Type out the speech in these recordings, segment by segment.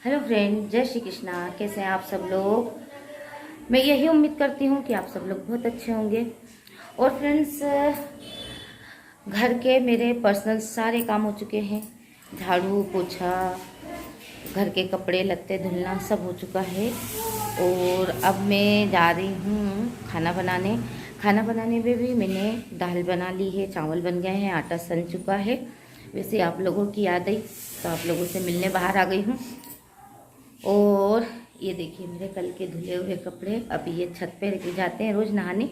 Hello friend, जय श्री कृष्णा। कैसे हैं आप सब लोग। मैं यही उम्मीद करती हूँ कि आप सब लोग बहुत अच्छे होंगे। और फ्रेंड्स, घर के मेरे पर्सनल सारे काम हो चुके हैं। झाड़ू पोछा, घर के कपड़े लत्ते धुलना सब हो चुका है। और अब मैं जा रही हूँ खाना बनाने। खाना बनाने में भी मैंने दाल बना ली है, चावल बन गए हैं, आटा सन चुका है। वैसे आप लोगों की याद आई तो आप लोगों से मिलने बाहर आ गई हूँ। और ये देखिए मेरे कल के धुले हुए कपड़े अभी ये छत पे लेके जाते हैं रोज़ नहाने,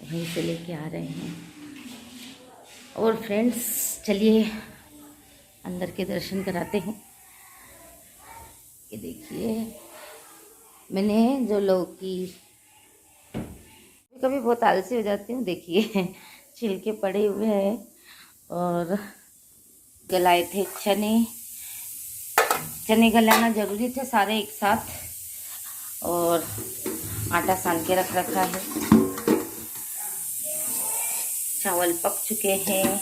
वहीं से लेके आ रहे हैं। और फ्रेंड्स, चलिए अंदर के दर्शन कराते हैं। ये देखिए मैंने जो लोग की कभी बहुत आलसी हो जाती हूँ, देखिए छिलके पड़े हुए हैं। और गलाए थे चने। चने गलाना ज़रूरी थे सारे एक साथ। और आटा सान के रख रखा है। चावल पक चुके हैं,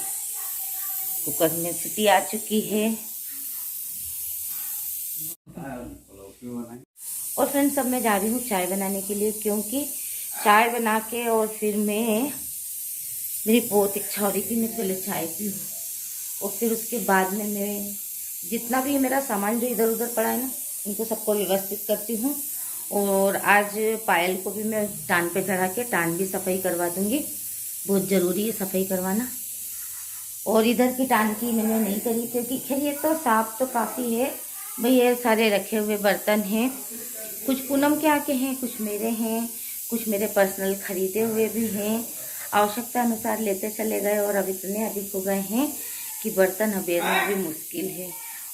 कुकर में सीटी आ चुकी है। और फ्रेंड्स, अब मैं जा रही हूँ चाय बनाने के लिए, क्योंकि चाय बना के और फिर मेरी बहुत इच्छा हो रही थी मैं पहले चाय पीऊँ। और फिर उसके बाद में मैं जितना भी मेरा सामान जो इधर उधर पड़ा है ना, इनको सबको व्यवस्थित करती हूँ। और आज पायल को भी मैं टान पे चढ़ा के टान भी सफाई करवा दूँगी। बहुत ज़रूरी है सफाई करवाना। और इधर की टान की मैंने नहीं करी, क्योंकि खैर ये तो साफ तो काफ़ी है भाई। ये सारे रखे हुए बर्तन हैं, कुछ पूनम के आके हैं, कुछ मेरे हैं, कुछ मेरे पर्सनल खरीदे हुए भी हैं। आवश्यकता अनुसार लेते चले गए और अब इतने अधिक हो गए हैं कि बर्तन अबेरना भी मुश्किल है।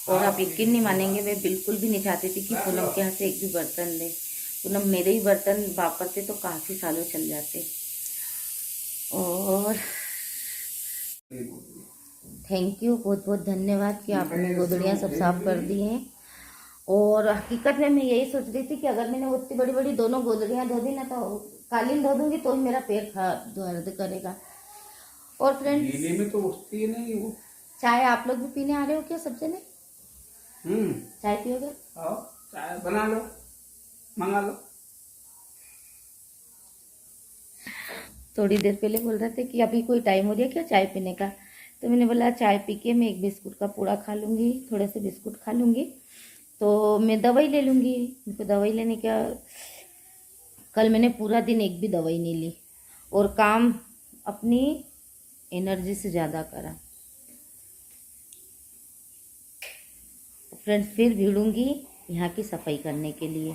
और आप यकीन नहीं मानेंगे, मैं बिल्कुल भी नहीं चाहती थी कि पूनम के हाथ से एक भी बर्तन दे। पूनम मेरे ही बर्तन वापरते तो काफ़ी सालों चल जाते। और थैंक यू, बहुत बहुत धन्यवाद कि आपने गोदड़ियाँ सब साफ कर दी हैं। और हकीकत में मैं यही सोच रही थी कि अगर मैंने उतनी बड़ी बड़ी दोनों गोदड़ियाँ धो दी ना, तो कालीन धो दूंगी तो ही मेरा पेट दर्द करेगा। और फ्रेंड्स, में तो उठती नहीं वो। चाय आप लोग भी पीने आ रहे हो क्या सब जने? चाय पियोगे? आओ चाय बना लो, मंगा लो। थोड़ी देर पहले बोल रहे थे कि अभी कोई टाइम हो गया क्या चाय पीने का, तो मैंने बोला चाय पी के मैं एक बिस्कुट का पूड़ा खा लूँगी, थोड़े से बिस्कुट खा लूँगी, तो मैं दवाई ले लूँगी। उनको दवाई लेने का, कल मैंने पूरा दिन एक भी दवाई नहीं ली और काम अपनी एनर्जी से ज़्यादा करा। फ्रेंड्स, फिर भिड़ूंगी यहाँ की सफाई करने के लिए।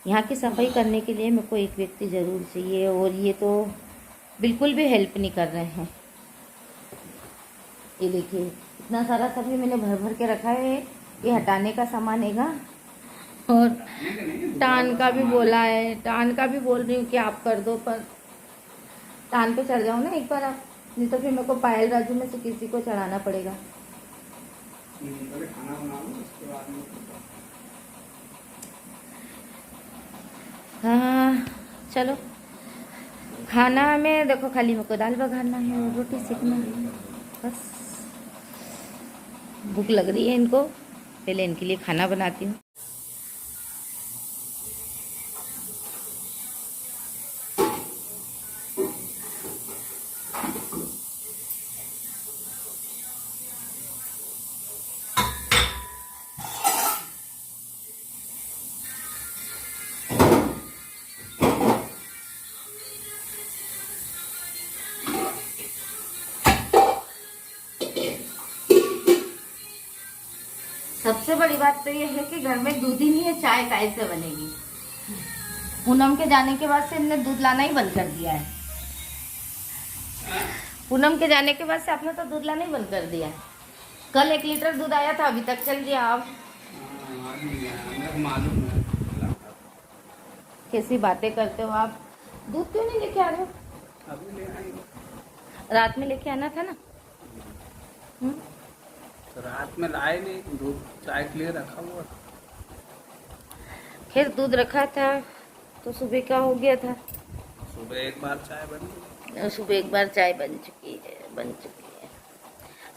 यहाँ की सफाई करने के लिए मेरे को एक व्यक्ति ज़रूर चाहिए, और ये तो बिल्कुल भी हेल्प नहीं कर रहे हैं। ये देखिए इतना सारा सब्जी मैंने भर भर के रखा है, ये हटाने का सामान हैगा। और टान का भी बोला है, टान का भी बोल रही हूँ कि आप कर दो, पर टान पे चढ़ जाओ ना एक बार आप, नहीं तो फिर मेरे को पायल राजू में से किसी को चढ़ाना पड़ेगा। पहले खाना बना लो, उसके बाद में हाँ चलो, खाना में देखो खाली मेरे को दाल बघारना है और रोटी सेकना है, बस। भूख लग रही है इनको, पहले इनके लिए खाना बनाती हूँ। सबसे बड़ी बात तो ये है कि घर में दूध ही नहीं है, चाय कैसे बनेगी। पूनम के जाने के बाद से इनने दूध लाना ही बंद कर दिया है। पूनम के जाने के बाद से आपने तो दूध लाना ही बंद कर दिया है। कल 1 लीटर दूध आया था, अभी तक चल गया। आप मालूम है। कैसी बातें करते हो आप। दूध क्यों नहीं लेके आ रहे हो? अभी ले आएंगे। रात में लेके आना था ना। तो रात में लाए नहीं, दूध चाय के लिए रखा हुआ था। खैर दूध रखा था तो सुबह का हो गया था। सुबह एक बार चाय बन गई। सुबह एक बार चाय बन चुकी है।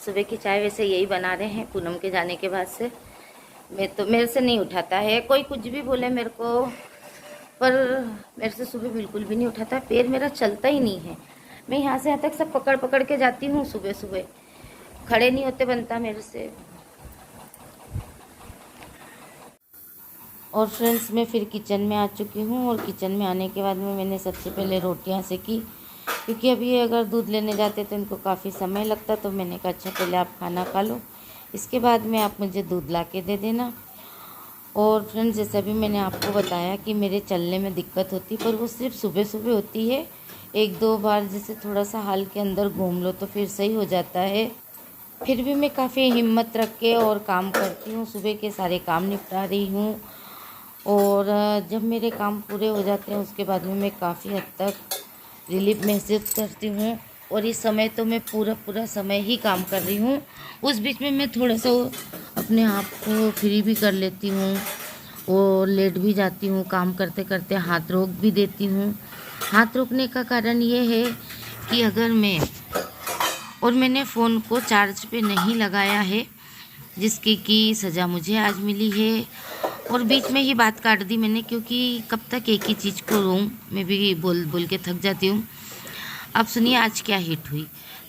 सुबह की चाय वैसे यही बना रहे हैं पूनम के जाने के बाद से, मेरे से नहीं उठाता है, कोई कुछ भी बोले मेरे को, पर मेरे से सुबह बिल्कुल भी नहीं उठाता। पैर मेरा चलता ही नहीं है। मैं यहाँ से यहाँ तक सब पकड़ पकड़ के जाती हूँ सुबह सुबह, खड़े नहीं होते बनता मेरे से। और फ्रेंड्स, मैं फिर किचन में आ चुकी हूँ, और किचन में आने के बाद में मैंने सबसे पहले रोटियाँ सेकी, क्योंकि अभी अगर दूध लेने जाते तो इनको काफ़ी समय लगता। तो मैंने कहा अच्छा पहले आप खाना खा लो, इसके बाद में आप मुझे दूध ला के दे देना। और फ्रेंड्स, जैसा भी मैंने आपको बताया कि मेरे चलने में दिक्कत होती, पर वो सिर्फ सुबह सुबह होती है। एक दो बार जैसे थोड़ा सा हाल के अंदर घूम लो तो फिर सही हो जाता है। फिर भी मैं काफ़ी हिम्मत रख के और काम करती हूँ, सुबह के सारे काम निपटा रही हूँ। और जब मेरे काम पूरे हो जाते हैं उसके बाद में मैं काफ़ी हद तक रिलीफ महसूस करती हूँ। और इस समय तो मैं पूरा समय ही काम कर रही हूँ। उस बीच में मैं थोड़ा सा अपने आप को फ्री भी कर लेती हूँ और लेट भी जाती हूँ। काम करते करते हाथ रोक भी देती हूँ। हाथ रोकने का कारण ये है कि अगर मैंने फ़ोन को चार्ज पे नहीं लगाया है, जिसकी की सज़ा मुझे आज मिली है। और बीच में ही बात काट दी मैंने, क्योंकि कब तक एक ही चीज़ को रोऊं, मैं भी बोल बोल के थक जाती हूँ। अब सुनिए आज क्या हिट हुई।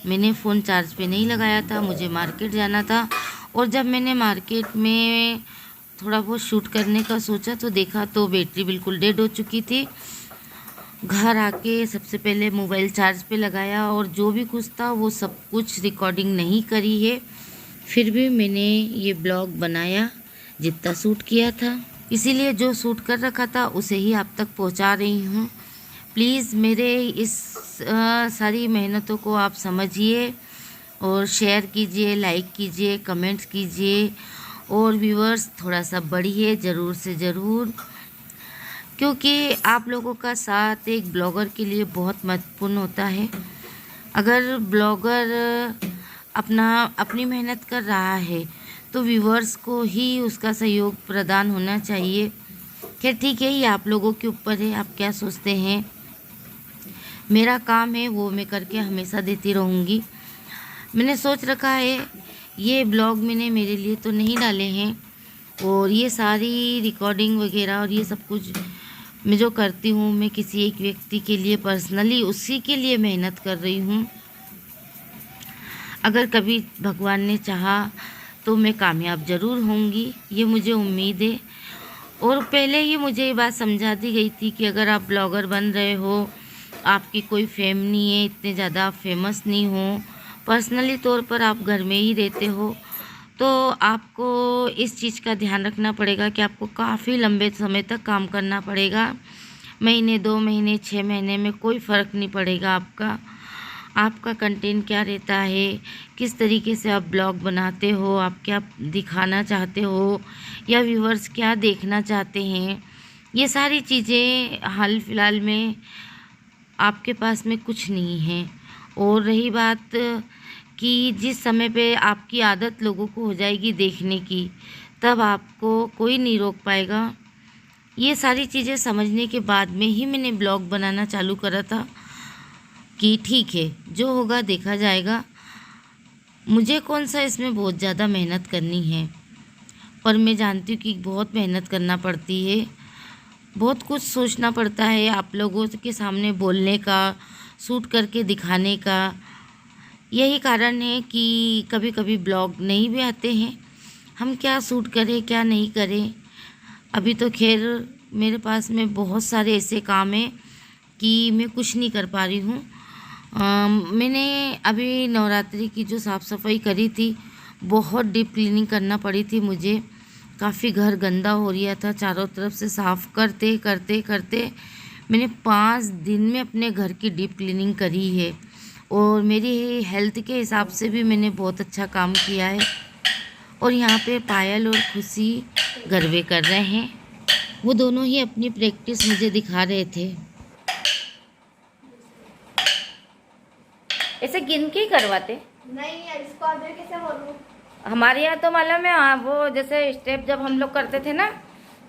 मैंने फ़ोन चार्ज पे नहीं लगाया था, मुझे मार्केट जाना था। और जब मैंने मार्केट में थोड़ा बहुत शूट करने का सोचा तो देखा तो बैटरी बिल्कुल डेड हो चुकी थी। घर आके सबसे पहले मोबाइल चार्ज पे लगाया, और जो भी कुछ था वो सब कुछ रिकॉर्डिंग नहीं करी है। फिर भी मैंने ये ब्लॉग बनाया जितना शूट किया था, इसीलिए जो शूट कर रखा था उसे ही आप तक पहुंचा रही हूँ। प्लीज़ मेरे इस सारी मेहनतों को आप समझिए और शेयर कीजिए, लाइक कीजिए, कमेंट्स कीजिए। और व्यूअर्स थोड़ा सा बढ़िए ज़रूर से ज़रूर, क्योंकि आप लोगों का साथ एक ब्लॉगर के लिए बहुत महत्वपूर्ण होता है। अगर ब्लॉगर अपनी मेहनत कर रहा है तो व्यूअर्स को ही उसका सहयोग प्रदान होना चाहिए। खैर ठीक है, ये आप लोगों के ऊपर है, आप क्या सोचते हैं। मेरा काम है वो मैं करके हमेशा देती रहूँगी। मैंने सोच रखा है, ये ब्लॉग मैंने मेरे लिए तो नहीं डाले हैं, और ये सारी रिकॉर्डिंग वगैरह और ये सब कुछ मैं जो करती हूँ मैं किसी एक व्यक्ति के लिए पर्सनली उसी के लिए मेहनत कर रही हूँ। अगर कभी भगवान ने चाहा तो मैं कामयाब ज़रूर होंगी, ये मुझे उम्मीद है। और पहले ही मुझे ये बात समझा दी गई थी कि अगर आप ब्लॉगर बन रहे हो, आपकी कोई फेम नहीं है, इतने ज़्यादा आप फेमस नहीं हो, पर्सनली तौर पर आप घर में ही रहते हो, तो आपको इस चीज़ का ध्यान रखना पड़ेगा कि आपको काफ़ी लंबे समय तक काम करना पड़ेगा। महीने 2 महीने 6 महीने में कोई फ़र्क नहीं पड़ेगा आपका कंटेंट क्या रहता है, किस तरीके से आप ब्लॉग बनाते हो, आप क्या दिखाना चाहते हो या व्यूअर्स क्या देखना चाहते हैं, ये सारी चीज़ें हाल फिलहाल में आपके पास में कुछ नहीं है। और रही बात कि जिस समय पे आपकी आदत लोगों को हो जाएगी देखने की, तब आपको कोई नहीं रोक पाएगा। ये सारी चीज़ें समझने के बाद में ही मैंने ब्लॉग बनाना चालू करा था कि ठीक है जो होगा देखा जाएगा। मुझे कौन सा इसमें बहुत ज़्यादा मेहनत करनी है, पर मैं जानती हूँ कि बहुत मेहनत करना पड़ती है, बहुत कुछ सोचना पड़ता है आप लोगों के सामने बोलने का, शूट करके दिखाने का। यही कारण है कि कभी कभी ब्लॉग नहीं भी आते हैं, हम क्या शूट करें क्या नहीं करें। अभी तो खैर मेरे पास में बहुत सारे ऐसे काम हैं कि मैं कुछ नहीं कर पा रही हूँ। मैंने अभी नवरात्रि की जो साफ़ सफाई करी थी, बहुत डीप क्लीनिंग करना पड़ी थी मुझे। काफ़ी घर गंदा हो रहा था, चारों तरफ से साफ़ करते करते करते मैंने 5 दिन में अपने घर की डीप क्लीनिंग करी है। और मेरी हेल्थ के हिसाब से भी मैंने बहुत अच्छा काम किया है। और यहाँ पे पायल और खुशी गरबे कर रहे हैं, वो दोनों ही अपनी प्रैक्टिस मुझे दिखा रहे थे। ऐसे गिन के ही करवाते नहीं यार, इसको आगे कैसे बोलूं। हमारे यहाँ तो मालूम है, वो जैसे स्टेप जब हम लोग करते थे ना,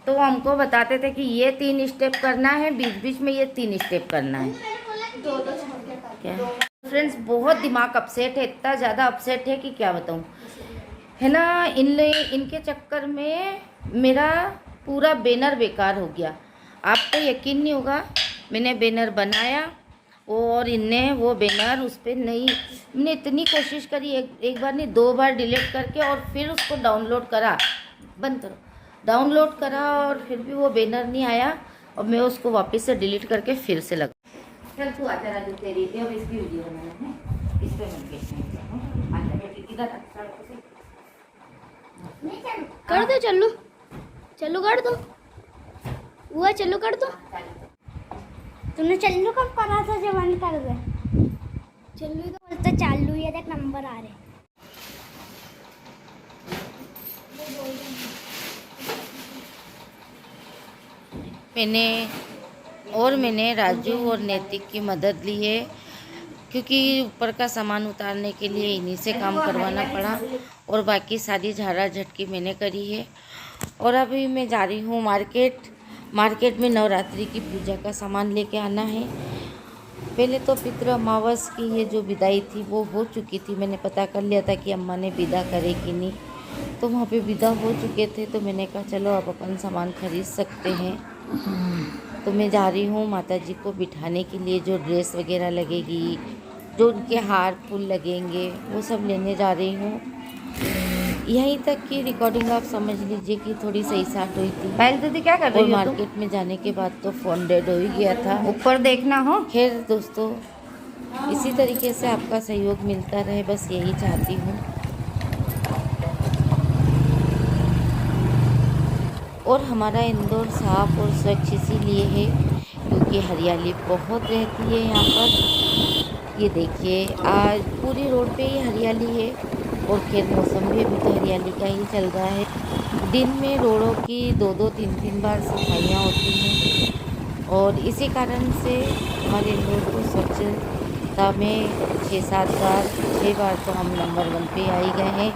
तो वो हमको बताते थे कि ये 3 स्टेप करना है, बीच बीच में ये 3 स्टेप करना है। क्या फ्रेंड्स, बहुत दिमाग अपसेट है, इतना ज़्यादा अपसेट है कि क्या बताऊँ। है ना। इनके चक्कर में मेरा पूरा बैनर बेकार हो गया। आपको यकीन नहीं होगा, मैंने बैनर बनाया और इनने वो बैनर उस पर नहीं, मैंने इतनी कोशिश करी, एक बार नहीं 2 बार डिलीट करके और फिर उसको डाउनलोड करा, बंद करो, डाउनलोड करा और फिर भी वो बैनर नहीं आया और मैं उसको वापस से डिलीट करके फिर से लगा। चल तू आजा राजू, तेरी अब इसकी वीडियो बनाना है, इस पर कर दो चल्लू, चल्लू कर दो, हुआ चल्लू कर दो। तुमने चल्लू कब करा था जब बंद कर दे? चल्लू तो बोलते चालू है, देख नंबर आ रहे। मैंने राजू और नैतिक की मदद ली है, क्योंकि ऊपर का सामान उतारने के लिए इन्हीं से काम करवाना पड़ा और बाकी सारी झाड़ा झटकी मैंने करी है। और अभी मैं जा रही हूँ मार्केट में नवरात्रि की पूजा का सामान लेके आना है। पहले तो पितृ अमावस की ये जो विदाई थी वो हो चुकी थी, मैंने पता कर लिया था कि अम्मा ने विदा करे कि नहीं, तो वहाँ पे विदा हो चुके थे, तो मैंने कहा चलो अब अपन सामान खरीद सकते हैं। तो मैं जा रही हूँ माता जी को बिठाने के लिए, जो ड्रेस वगैरह लगेगी, जो उनके हार फूल लगेंगे, वो सब लेने जा रही हूँ। यहीं तक की रिकॉर्डिंग आप समझ लीजिए कि थोड़ी सही साथ हुई थी। पहले दीदी क्या कर और रही हो? मार्केट में जाने के बाद तो फ़ोन डेड हो ही गया था। ऊपर देखना हो। खैर दोस्तों, इसी तरीके से आपका सहयोग मिलता रहे, बस यही चाहती हूँ। और हमारा इंदौर साफ और स्वच्छ इसीलिए है क्योंकि हरियाली बहुत रहती है यहाँ पर। ये देखिए आज पूरी रोड पे ही हरियाली है और खैर मौसम भी अभी तो हरियाली का ही चल रहा है। दिन में रोडों की 2-2, 3-3 बार सफाइयाँ होती हैं और इसी कारण से हमारे इंदौर को स्वच्छता में 6 बार तो हम नंबर 1 पे आ ही गए हैं।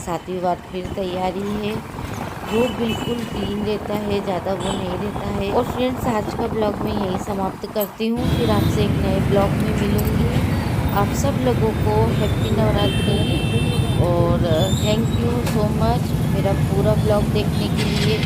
7वीं बार फिर तैयारी है। रोड बिल्कुल क्लीन रहता है, ज़्यादा वो नहीं रहता है। और फ्रेंड्स, आज का ब्लॉग मैं यही समाप्त करती हूँ, फिर आपसे एक नए ब्लॉग में मिलूँगी। आप सब लोगों को हैप्पी नवरात्रि और थैंक यू सो मच मेरा पूरा ब्लॉग देखने के लिए।